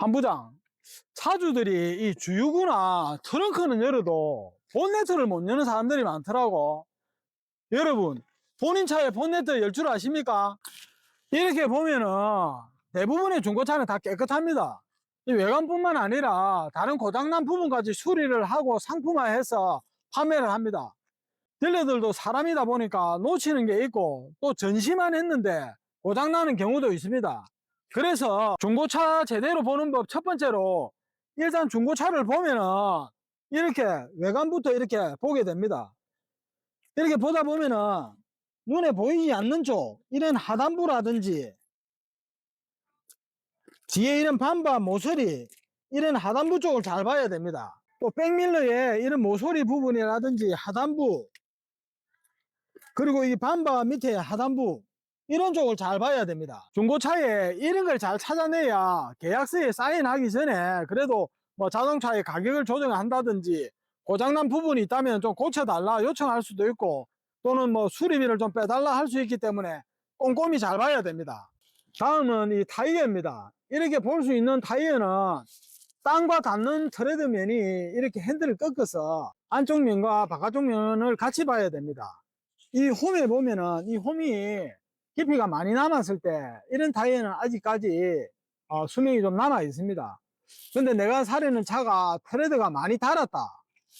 한부장, 차주들이 이 주유구나 트렁크는 열어도 본네트를 못 여는 사람들이 많더라고. 여러분, 본인 차에 본네트 열 줄 아십니까? 이렇게 보면은 대부분의 중고차는 다 깨끗합니다. 이 외관뿐만 아니라 다른 고장난 부분까지 수리를 하고 상품화해서 판매를 합니다. 딜러들도 사람이다 보니까 놓치는 게 있고 또 전시만 했는데 고장나는 경우도 있습니다. 그래서 중고차 제대로 보는 법 첫 번째로 일단 중고차를 보면은 이렇게 외관부터 이렇게 보게 됩니다. 이렇게 보다 보면은 눈에 보이지 않는 쪽 이런 하단부라든지 뒤에 이런 반바 모서리 이런 하단부 쪽을 잘 봐야 됩니다. 또 백밀러에 이런 모서리 부분이라든지 하단부 그리고 이 반바 밑에 하단부 이런 쪽을 잘 봐야 됩니다. 중고차에 이런 걸 잘 찾아내야 계약서에 사인하기 전에 그래도 뭐 자동차의 가격을 조정한다든지 고장난 부분이 있다면 좀 고쳐달라 요청할 수도 있고 또는 뭐 수리비를 좀 빼달라 할 수 있기 때문에 꼼꼼히 잘 봐야 됩니다. 다음은 이 타이어입니다. 이렇게 볼 수 있는 타이어는 땅과 닿는 트레드면이 이렇게 핸들을 꺾어서 안쪽 면과 바깥쪽 면을 같이 봐야 됩니다. 이 홈에 보면은 이 홈이 깊이가 많이 남았을 때 이런 타이어는 아직까지 수명이 좀 남아 있습니다. 근데 내가 사려는 차가 트레드가 많이 닳았다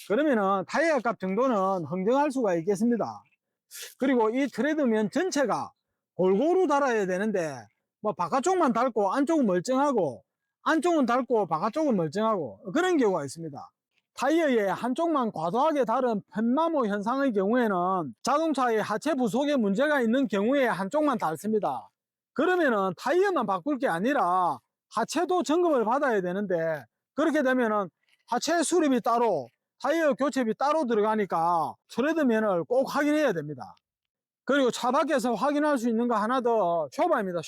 그러면은 타이어 값 정도는 흥정할 수가 있겠습니다. 그리고 이 트레드면 전체가 골고루 달아야 되는데 뭐 바깥쪽만 닳고 안쪽은 멀쩡하고 안쪽은 닳고 바깥쪽은 멀쩡하고 그런 경우가 있습니다. 타이어의 한쪽만 과도하게 다른 펜마모 현상의 경우에는 자동차의 하체 부속에 문제가 있는 경우에 한쪽만 닳습니다. 그러면은 타이어만 바꿀 게 아니라 하체도 점검을 받아야 되는데 그렇게 되면은 하체 수리비 따로 타이어 교체비 따로 들어가니까 트레드면을 꼭 확인해야 됩니다. 그리고 차 밖에서 확인할 수 있는 거 하나 더 쇼바입니다.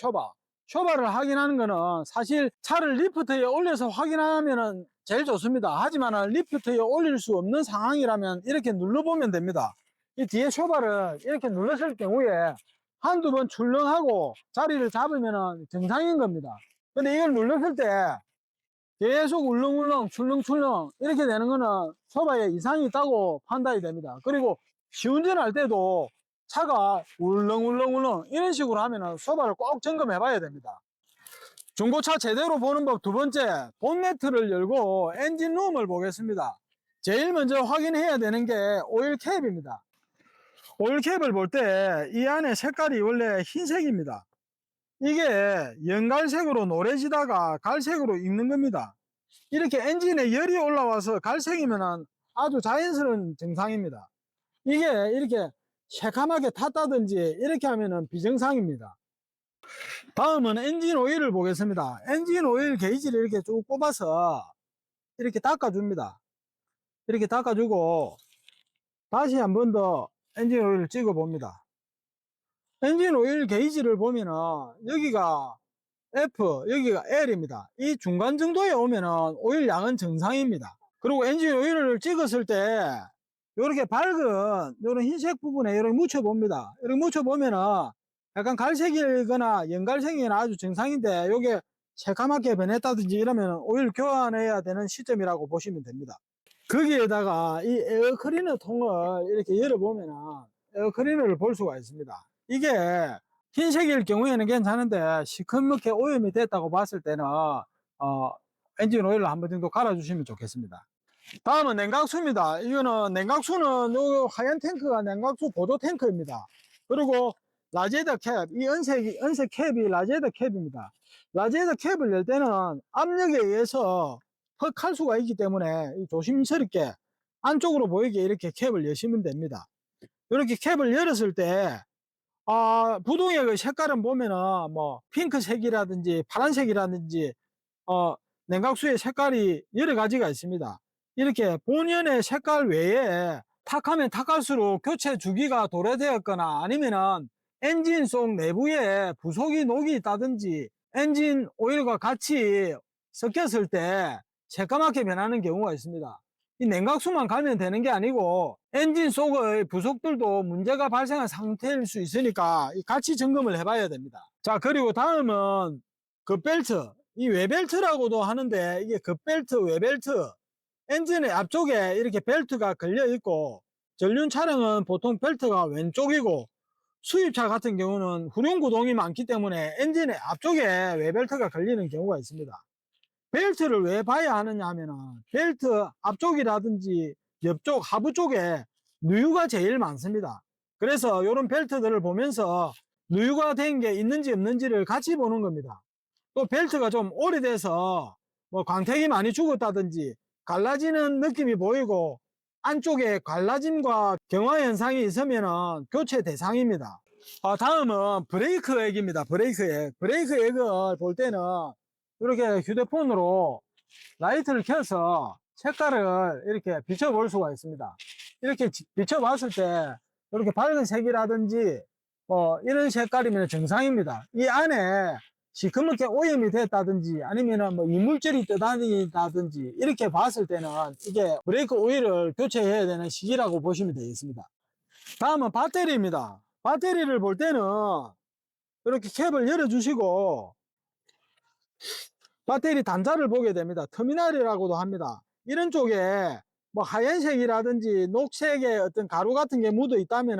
쇼바를 확인하는 거는 사실 차를 리프트에 올려서 확인하면은 제일 좋습니다. 하지만 리프트에 올릴 수 없는 상황이라면 이렇게 눌러보면 됩니다. 이 뒤에 쇼바를 이렇게 눌렀을 경우에 한두 번 출렁하고 자리를 잡으면 정상인 겁니다. 근데 이걸 눌렀을 때 계속 울렁울렁 출렁출렁 이렇게 되는 거는 쇼바에 이상이 있다고 판단이 됩니다. 그리고 시운전할 때도 차가 울렁울렁울렁 이런 식으로 하면은 쇼바를 꼭 점검해 봐야 됩니다. 중고차 제대로 보는 법 두 번째, 본네트를 열고 엔진룸을 보겠습니다. 제일 먼저 확인해야 되는 게 오일캡입니다. 오일캡을 볼 때 이 안에 색깔이 원래 흰색입니다. 이게 연갈색으로 노래지다가 갈색으로 익는 겁니다. 이렇게 엔진에 열이 올라와서 갈색이면 아주 자연스러운 증상입니다. 이게 이렇게 새카맣게 탔다든지 이렇게 하면 비정상입니다. 다음은 엔진 오일을 보겠습니다. 엔진 오일 게이지를 이렇게 쭉 뽑아서 이렇게 닦아줍니다. 이렇게 닦아주고 다시 한 번 더 엔진 오일을 찍어 봅니다. 엔진 오일 게이지를 보면은 여기가 F, 여기가 L입니다. 이 중간 정도에 오면은 오일 양은 정상입니다. 그리고 엔진 오일을 찍었을 때 이렇게 밝은 이런 흰색 부분에 이렇게 묻혀봅니다. 이렇게 묻혀보면은 약간 갈색이거나 연갈색이나 아주 정상인데 이게 새카맣게 변했다든지 이러면 오일 교환해야 되는 시점이라고 보시면 됩니다. 거기에다가 이 에어 클리너 통을 이렇게 열어보면은 에어 클리너를 볼 수가 있습니다. 이게 흰색일 경우에는 괜찮은데 시커멓게 오염이 됐다고 봤을 때는 엔진 오일을 한 번 정도 갈아주시면 좋겠습니다. 다음은 냉각수입니다. 이거는 냉각수는 요 하얀 탱크가 냉각수 보조 탱크입니다. 그리고 라지에이터 캡, 이 은색 캡이 라지에이터 캡입니다. 라지에이터 캡을 열 때는 압력에 의해서 퍽할 수가 있기 때문에 조심스럽게 안쪽으로 보이게 이렇게 캡을 여시면 됩니다. 이렇게 캡을 열었을 때 부동의 그 색깔은 보면은 뭐 핑크색이라든지 파란색이라든지 냉각수의 색깔이 여러 가지가 있습니다. 이렇게 본연의 색깔 외에 탁하면 탁할수록 교체 주기가 도래되었거나 아니면은 엔진 속 내부에 부속이 녹이 있다든지 엔진 오일과 같이 섞였을 때 새까맣게 변하는 경우가 있습니다. 이 냉각수만 가면 되는 게 아니고 엔진 속의 부속들도 문제가 발생한 상태일 수 있으니까 같이 점검을 해 봐야 됩니다. 자, 그리고 다음은 그 벨트, 이 외벨트라고도 하는데 이게 급벨트, 외벨트, 엔진의 앞쪽에 이렇게 벨트가 걸려 있고, 전륜 차량은 보통 벨트가 왼쪽이고, 수입차 같은 경우는 후륜구동이 많기 때문에 엔진의 앞쪽에 외벨트가 걸리는 경우가 있습니다. 벨트를 왜 봐야 하느냐 하면은 벨트 앞쪽이라든지 옆쪽 하부 쪽에 누유가 제일 많습니다. 그래서 이런 벨트들을 보면서 누유가 된 게 있는지 없는지를 같이 보는 겁니다. 또 벨트가 좀 오래돼서 뭐 광택이 많이 죽었다든지 갈라지는 느낌이 보이고 안쪽에 갈라짐과 경화 현상이 있으면 교체 대상입니다. 다음은 브레이크 액입니다. 브레이크 액을 볼 때는 이렇게 휴대폰으로 라이트를 켜서 색깔을 이렇게 비춰볼 수가 있습니다. 이렇게 비춰봤을 때 이렇게 밝은 색이라든지 이런 색깔이면 정상입니다. 이 안에 시커멓게 오염이 됐다든지 아니면 뭐 이물질이 떠다닌다든지 이렇게 봤을 때는 이게 브레이크 오일을 교체해야 되는 시기라고 보시면 되겠습니다. 다음은 배터리입니다. 배터리를 볼 때는 이렇게 캡을 열어주시고 배터리 단자를 보게 됩니다. 터미널이라고도 합니다. 이런 쪽에 뭐 하얀색이라든지 녹색의 어떤 가루 같은 게 묻어 있다면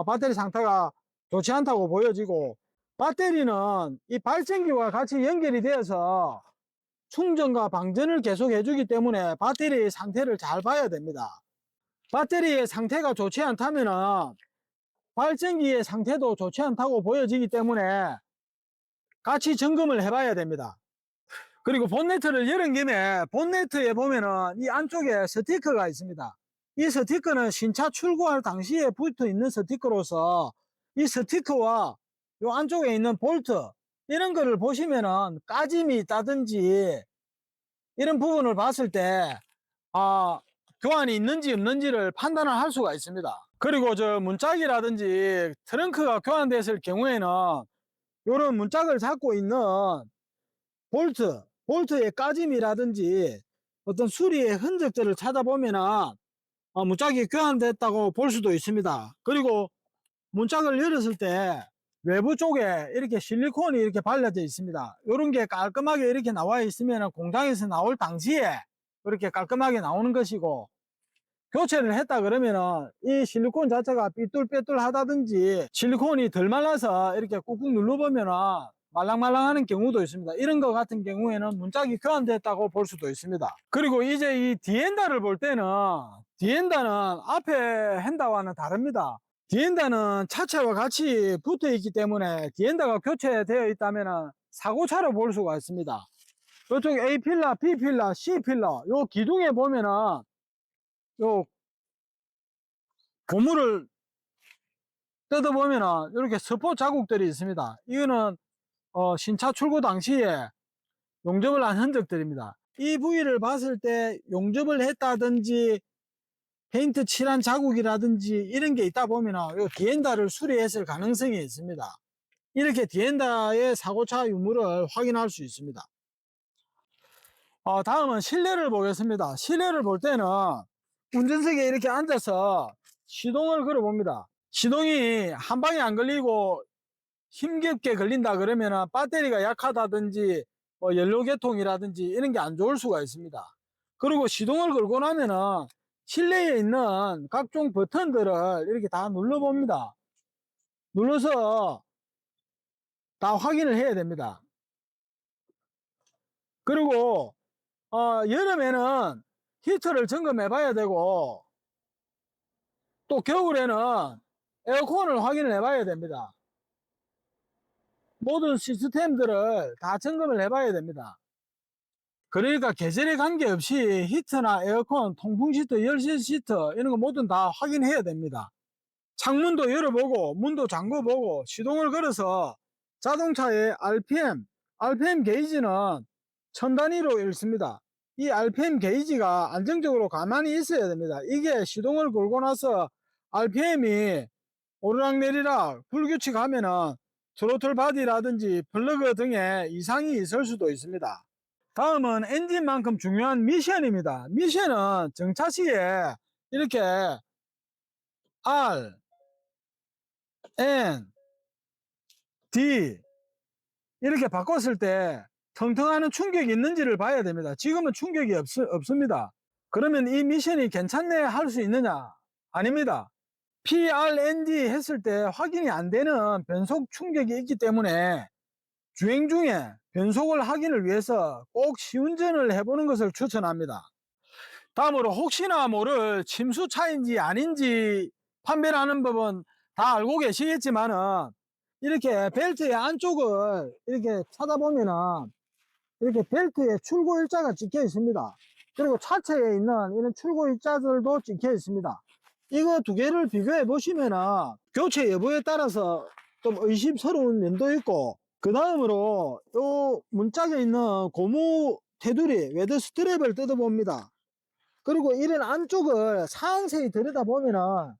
배터리 상태가 좋지 않다고 보여지고, 배터리는 이 발전기와 같이 연결이 되어서 충전과 방전을 계속 해주기 때문에 배터리 상태를 잘 봐야 됩니다. 배터리의 상태가 좋지 않다면 발전기의 상태도 좋지 않다고 보여지기 때문에 같이 점검을 해 봐야 됩니다. 그리고 본네트를 열은 김에 본네트에 보면은 이 안쪽에 스티커가 있습니다. 이 스티커는 신차 출고할 당시에 붙어 있는 스티커로서 이 스티커와 요 안쪽에 있는 볼트 이런 거를 보시면은 까짐이 있다든지 이런 부분을 봤을 때 교환이 있는지 없는지를 판단을 할 수가 있습니다. 그리고 저 문짝이라든지 트렁크가 교환됐을 경우에는 이런 문짝을 잡고 있는 볼트의 까짐이라든지 어떤 수리의 흔적들을 찾아보면은 문짝이 교환됐다고 볼 수도 있습니다. 그리고 문짝을 열었을 때 외부 쪽에 이렇게 실리콘이 이렇게 발라져 있습니다. 이런 게 깔끔하게 이렇게 나와 있으면 공장에서 나올 당시에 이렇게 깔끔하게 나오는 것이고, 교체를 했다 그러면은 이 실리콘 자체가 삐뚤빼뚤 하다든지 실리콘이 덜 말라서 이렇게 꾹꾹 눌러보면은 말랑말랑하는 경우도 있습니다. 이런 것 같은 경우에는 문짝이 교환됐다고 볼 수도 있습니다. 그리고 이제 이 디엔다를 볼 때는 디엔다는 앞에 핸다와는 다릅니다. 디엔다는 차체와 같이 붙어 있기 때문에 디엔다가 교체되어 있다면 사고차로 볼 수가 있습니다. 이쪽 A필러, B필러, C필러 요 기둥에 보면은 요 고무를 뜯어보면은 이렇게 스포 자국들이 있습니다. 이거는 신차 출고 당시에 용접을 한 흔적들입니다. 이 부위를 봤을 때 용접을 했다든지 페인트 칠한 자국이라든지 이런 게 있다 보면은 요 디엔다를 수리했을 가능성이 있습니다. 이렇게 디엔다의 사고차 유무를 확인할 수 있습니다. 다음은 실내를 보겠습니다. 실내를 볼 때는 운전석에 이렇게 앉아서 시동을 걸어 봅니다. 시동이 한 방에 안 걸리고 힘겹게 걸린다 그러면 배터리가 약하다든지 연료계통이라든지 이런 게 안 좋을 수가 있습니다. 그리고 시동을 걸고 나면은 실내에 있는 각종 버튼들을 이렇게 다 눌러 봅니다. 눌러서 다 확인을 해야 됩니다. 그리고 여름에는 히터를 점검해 봐야 되고, 또 겨울에는 에어컨을 확인을 해 봐야 됩니다. 모든 시스템들을 다 점검을 해 봐야 됩니다. 그러니까 계절에 관계없이 히터나 에어컨, 통풍 시트, 열선 시트 이런 거 모두 다 확인해야 됩니다. 창문도 열어보고 문도 잠궈보고 시동을 걸어서 자동차의 RPM 게이지는 천 단위로 읽습니다. 이 RPM 게이지가 안정적으로 가만히 있어야 됩니다. 이게 시동을 걸고 나서 RPM이 오르락내리락 불규칙하면은 트로틀 바디라든지 플러그 등에 이상이 있을 수도 있습니다. 다음은 엔진만큼 중요한 미션입니다. 미션은 정차 시에 이렇게 R, N, D 이렇게 바꿨을 때 텅텅하는 충격이 있는지를 봐야 됩니다. 지금은 충격이 없습니다. 그러면 이 미션이 괜찮네 할 수 있느냐? 아닙니다. PRND 했을 때 확인이 안 되는 변속 충격이 있기 때문에 주행 중에 변속을 확인을 위해서 꼭 시운전을 해보는 것을 추천합니다. 다음으로 혹시나 모를 침수차인지 아닌지 판별하는 법은 다 알고 계시겠지만은 이렇게 벨트의 안쪽을 이렇게 찾아보면은 이렇게 벨트에 출고 일자가 찍혀 있습니다. 그리고 차체에 있는 이런 출고 일자들도 찍혀 있습니다. 이거 두 개를 비교해 보시면은 교체 여부에 따라서 좀 의심스러운 면도 있고, 그 다음으로 요 문짝에 있는 고무 테두리 웨드 스트랩을 뜯어봅니다. 그리고 이런 안쪽을 상세히 들여다보면은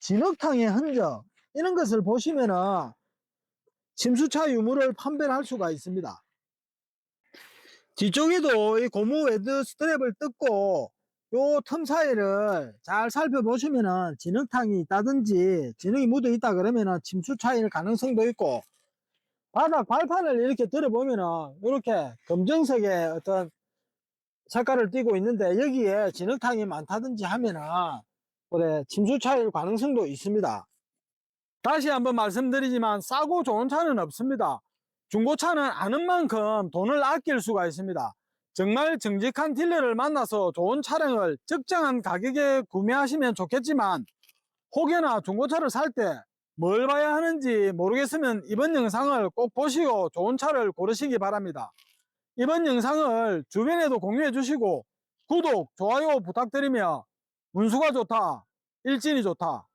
진흙탕의 흔적 이런 것을 보시면은 침수차 유무를 판별할 수가 있습니다. 뒤쪽에도 이 고무 웨드 스트랩을 뜯고 요 틈 사이를 잘 살펴보시면은 진흙탕이 있다든지 진흙이 묻어 있다 그러면은 침수차일 가능성도 있고, 바닥 발판을 이렇게 들어보면은 이렇게 검정색의 어떤 색깔을 띠고 있는데 여기에 진흙탕이 많다든지 하면은 그래 침수차일 가능성도 있습니다. 다시 한번 말씀드리지만 싸고 좋은 차는 없습니다. 중고차는 아는 만큼 돈을 아낄 수가 있습니다. 정말 정직한 딜러를 만나서 좋은 차량을 적정한 가격에 구매하시면 좋겠지만, 혹여나 중고차를 살 때 뭘 봐야 하는지 모르겠으면 이번 영상을 꼭 보시고 좋은 차를 고르시기 바랍니다. 이번 영상을 주변에도 공유해 주시고 구독, 좋아요 부탁드리며 운수가 좋다, 일진이 좋다,